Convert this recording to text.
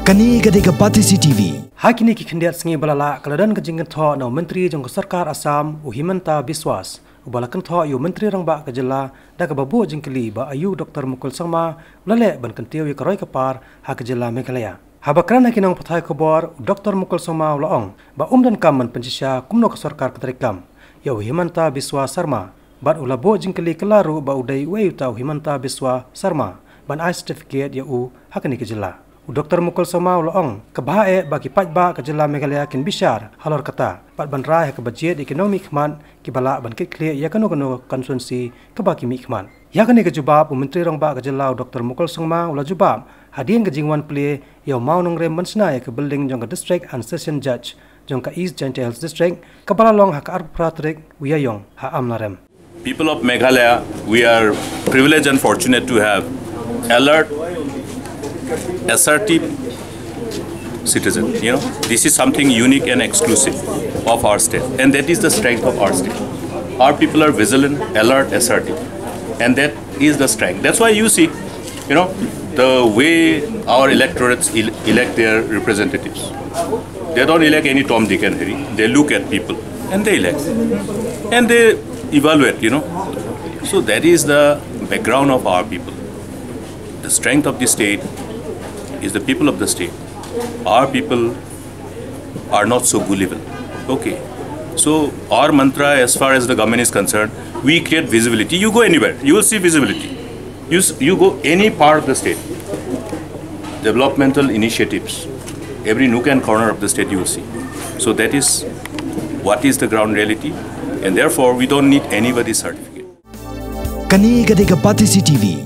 Kani gadega Patisi TV. Hakini ki khendiat sngi balala kaladan kajingan tho no Myntri Jong Sorkar Assam Uhimanta Biswas ubalakan tho yu Myntri rangba kajela da ka babu jingkeli ba ayu Dr. Mukkul Sangma ulale ban kantiu yu karoi kapar ha kajela Meghalaya. Habakran hakinang pathai kobor Dr. Mukkul Sangma ulaong ba dan kaman pencisya kumno ka Sorkar katrikam ya Uhimanta Biswas Sarma bat ulabo jingkeli kelaru ba udai wayuta Uhimanta Biswas Sarma ban ai certificate ya u hakani kajela. Dr. Mukkul Sangma ulaong kebahae bagi Paidbah kajela Meghalaya kin Bishar halor kata pat ban rai ke budget ekonomi khman ki bala ban kit clear ya kano konstituensi ke baki mi khman ya kani ke jubab Myntri rangba kajela Dr. Mukkul Sangma ula jubab hadin ke jingwan play ya mau nong rem mansna ya ke building jong district and session judge jong ka East Gentle district ke bala long hak ar pratrik uyayong ha amnarem. People of Meghalaya, we are privileged and fortunate to have alert, assertive citizen. You know, this is something unique and exclusive of our state, and that is the strength of our state. Our people are vigilant, alert, assertive, and that is the strength. That's why you see, you know, the way our electorates elect their representatives. They don't elect any Tom, Dick and Harry. They look at people and they elect, and they evaluate. You know, so that is the background of our people. The strength of the state is the people of the state. Our people are not so gullible. Okay. So our mantra as far as the government is concerned, we create visibility. You go anywhere, you will see visibility. You go any part of the state. Developmental initiatives. Every nook and corner of the state you will see. So that is what is the ground reality. And therefore we don't need anybody's certificate. Kani gadega Patisi TV.